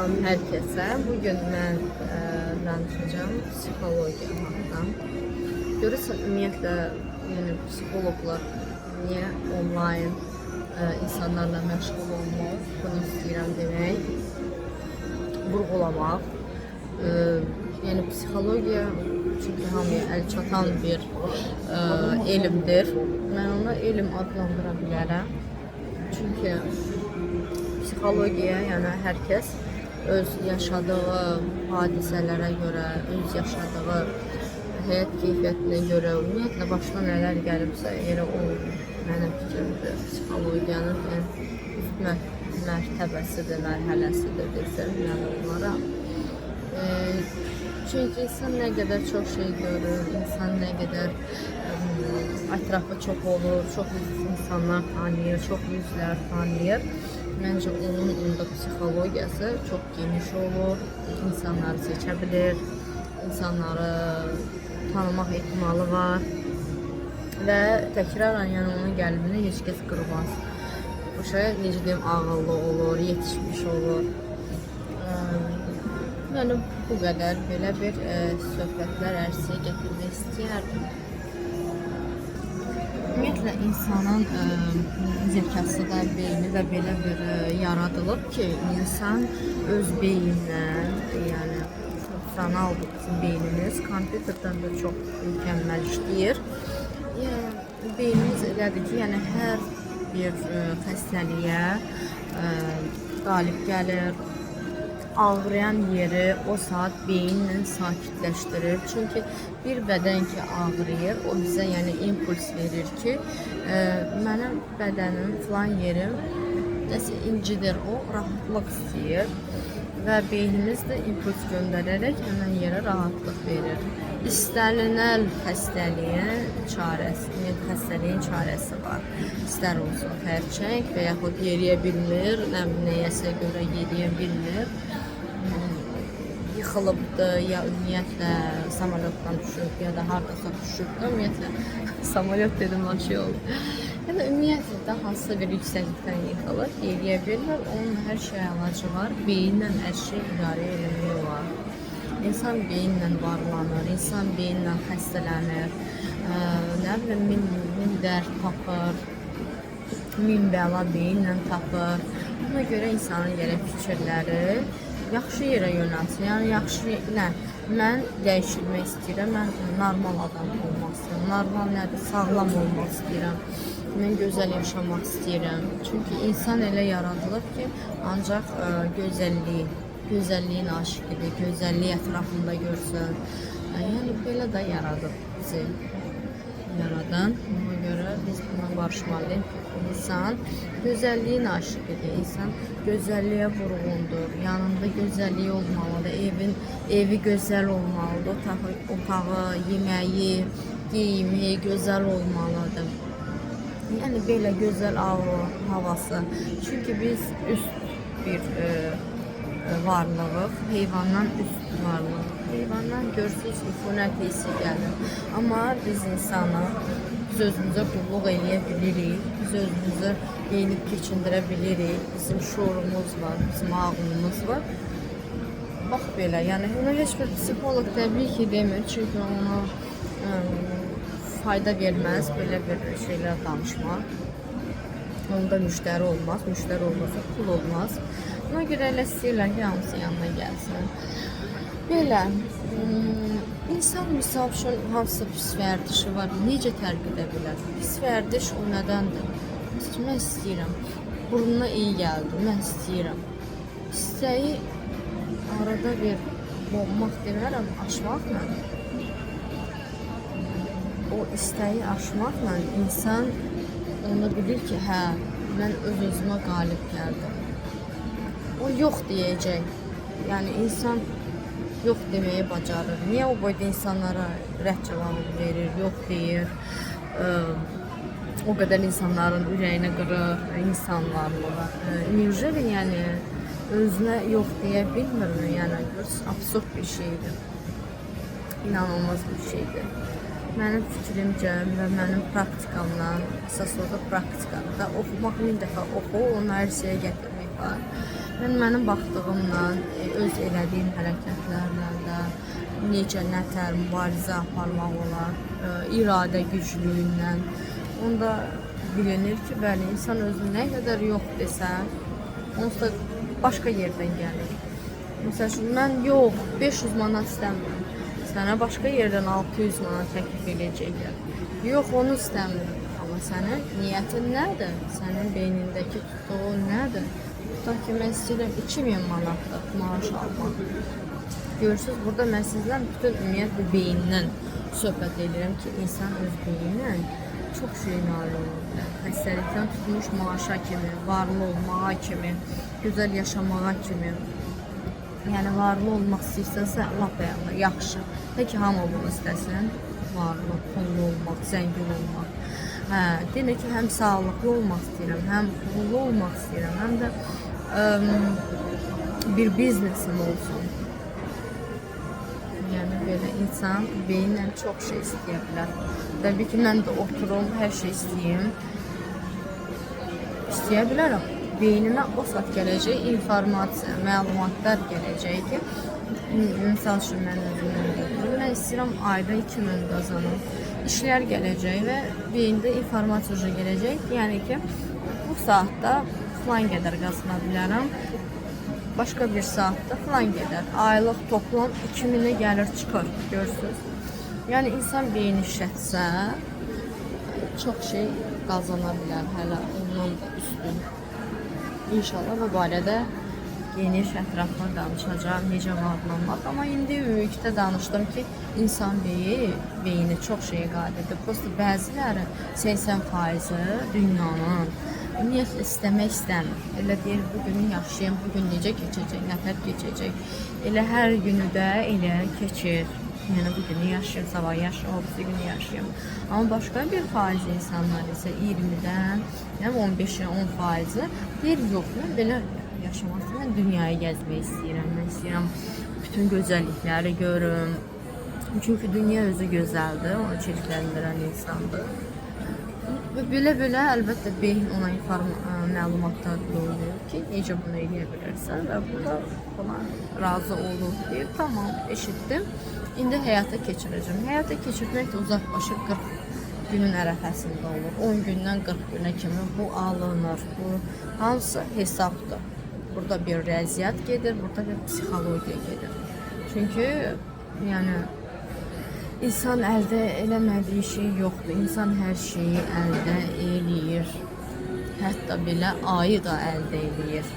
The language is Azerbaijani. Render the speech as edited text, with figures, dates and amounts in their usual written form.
Salam herkese. Bugün ben danışacağım psixologiya haqqında. Görürsən, ümumiyyətlə, yəni psixologlar niyə onlayn insanlarla məşğul olmaq, bunu istəyirəm demək, vurğulamaq. Yəni psixologiya çünki hamıya əl çatan bir elmdir. Mən ona elm adlandıra bilərəm. Çünki psixologiya, yəni hər kəs öz yaşadığı hadisələrə görə, öz yaşadığı həyat keyfiyyətinə görə, ümumiyyətlə başına nələr gəlibsə, elə o mənim fikrimdir. Psixologiyanın üst mərtəbəsidir, mərhələsidir desəm, yəni onlara. Çünki insan nə qədər çox şey görür, insan nə qədər ətrafı çox olur, çox insanlar tanıyır, çox yüzlər tanıyır. Məncə onun onda psixologiyası çox geniş olur, insanları seçə bilir, insanları tanımaq ehtimalı var və təkrarən yəni onun qəlbini heç kəs qırmaz. Bu şey necə deyim, ağıllı olur, yetişmiş olur. Yəni bu qədər belə bir söhbətlər ərsəyə gətirmək istəyərdim. Ümumiyyətlə insanın zəkası da, beyni də belə bir yaradılıb ki, insan öz beynindən, yəni funksionaldır bizim beynimiz, kompüterdən də çox mükəmməl işləyir. Yəni beynimiz elədir ki, yəni hər bir xəstəliyə qalib gəlir. Ağrıyan yeri o saat beyinlə sakitləşdirir. Çünki bir bədən ki ağrıyır, o bizə yəni impuls verir ki, mənim bədənim, filan yerim nəsə incidir, o rahatlıq istəyir və beynimiz də impuls göndərərək həmən yerə rahatlıq verir. İstənilən xəstəliyin çarəsi var. İstər olsun xərçəng və yaxud yeriyə bilmir, nəyəsə görə yeriyə bilmir, yıxılıbdır, ya ümumiyyətlə samolyotdan düşüb, ya da hardasa düşübdür, ümumiyyətlə samolyot dedim, şey oldu. Ya da ümumiyyətlə də hansısa bir yüksəklikdən yıxılır, yeriyə bilmir, onun hər şey əlacı var, beyinlə hər şey idarə eləmək olar. İnsan beyinlə varlanır, insan beyinlə xəstələnir, nə bilim, min dərd tapır, min bəla beyinlə tapır. Buna görə insanın yerə fikirləri yaxşı yerə yönəlsin. Yəni yaxşı nə? Mən dəyişilmək istəyirəm, mən normal adam olmaq istəyirəm. Normal nədir? Sağlam olmaq istəyirəm. Mən gözəl yaşamaq istəyirəm. Çünki insan elə yaradılıb ki, ancaq gözəlliyin aşiqidir, gözəlliyi ətrafında görsün. Yəni belə də yaradıb bizi yaradan. Ona görə biz buna barışmalıyıq ki, insan gözəlliyin aşiqidir, insan gözəlliyə vurğundur, yanında gözəlliyi olmalıdır, evi gözəl olmalıdır, otağı, yeməyi, geyimi gözəl olmalıdır. Yəni belə gözəl havası. Çünki biz üst bir varlığıq, heyvandan üst varlığıq. Heyvandan görsünüz, üfunət hissi gəlir. Amma biz insanı biz özümüzə qulluq eləyə bilirik, biz özümüzü geyinib keçindirə bilirik, bizim şuurumuz var, bizim ağlımız var. Bax belə, yəni ona heç bir psixoloq təbii ki demir, çünki ona fayda verməz belə bir şeylər danışmaq. Onda müştəri olmaz, müştəri olmasa pul olmaz. Ona görə elə istəyirlər ki, hamısı yanına gəlsin. Belə, insan misal üçün hansısa pis vərdişi var, necə tərk edə bilər? Pis vərdiş o nədəndir? Mən istəyirəm, burnuna iyi gəldi, mən istəyirəm. İstəyi arada bir boğmaq demərəm, aşmaqla. O istəyi aşmaqla insan onda bilir ki, hə, mən öz-özümə qalib gəldim. O yox deyəcək. Yəni insan yox deməyi bacarır. Niyə o boyda insanlara rədd cavabı verir, yox deyir, o qədər insanların ürəyini qırır, insanlarla. Necə yəni özünə yox deyə bilmirmi? Yəni absurd bir şeydir. İnanılmaz bir şeydir. Mənim fikrimcə və mənim praktikamdan, əsas orada praktikada oxumaq 1000 dəfə oxu, onu hər şeyə gətirmək var. Mənim baxdığımla, öz elədiyim hərəkətlərlə də necə nətər mübarizə aparmaq olar, iradə güclüyündən. Onda bilinir ki, bəli, insan özü nə qədər yox desə, onsuz da başqa yerdən gəlir. Məsəl üçün, mən yox, 500 manat istəmirəm. Sənə başqa yerdən 600 manat təklif edəcəklər. Yox, onu istəmirəm. Amma sənin niyyətin nədir? Sənin beynindəki tutduğun nədir? Tutaq ki, mən istəyirəm 2000 manatlıq maaş almaq. Görürsünüz, burada mən sizlə bütün ümumiyyətlə beyindən söhbət edirəm ki, insan öz beyindən çox şey nail olur bilər. Xəstəlikdən tutmuş maaşa kimi, varlı olmağa kimi, gözəl yaşamağa kimi. Yəni, varlı olmaq istəyirsənsə, lap yaxşı. Peki, hamı bunu istəsin. Varlı, pullu olmaq, zəngin olmaq. Demək ki, həm sağlıqlı olmaq istəyirəm, həm pullu olmaq istəyirəm, həm də bir biznesim olsun. Yəni, belə insan beyinlə çox şey istəyə bilər. Təbii ki, mən də oturum, hər şey istəyim. İstəyə bilərəm. Beynimə o saat gələcək informasiya, məlumatlar gələcək ki, misal üçün mən özümdən götürüm. Mən istəyirəm ayda 2000 qazanım. İşlər gələcək və beyində informasiya gələcək. Yəni ki, bu saatda filan qədər qazana bilərəm. Başqa bir saatda filan qədər. Aylıq toplam 2000'e gəlir çıxır. Görürsünüz. Yəni insan beyni işlətsə çox şey qazana bilər. Hələ ondan da üstün. İnşallah bu barədə geniş ətraflı danışacağım, necə varlanmaq. Amma indi ümumilikdə danışdım ki, insan beyni çox şeyə qadirdir. Prosta bəziləri 80% dünyanın ümumiyyətlə istəmək istəmir. Elə deyir, bugünü yaşayayım, bugün necə keçəcək, nətər keçəcək. Elə hər günü də elə keçir. Yəni bugünü yaşayayım, sabah yaşayayım, o günü yaşayayım. Amma başqa bir faiz insanlar isə 20'dən, 15'e 10% deyir, yox, mən belə yaşamaq, mən dünyayı gəzmək istəyirəm. Mən istəyirəm bütün gözəllikləri görüm. Çünki dünya özü gözəldir, onu çirkləndirən insandır. Və belə əlbəttə beyin ona məlumatlar verir ki, necə bunu edə bilərsən və bu da buna razı olur deyir, tamam, eşitdim. İndi həyata keçirəcəm. Həyata keçirmək də uzaqbaşı 40 günün ərəfəsində olur. 10 gündən 40 günə kimi bu alınır. Bu hansı hesabdır? Burada bir riyaziyyat gedir, burada bir psixologiya gedir. Çünki yəni İnsan əldə eləmədiyi şey yoxdur. İnsan hər şeyi əldə eləyir. Hətta belə ayı da əldə eləyir.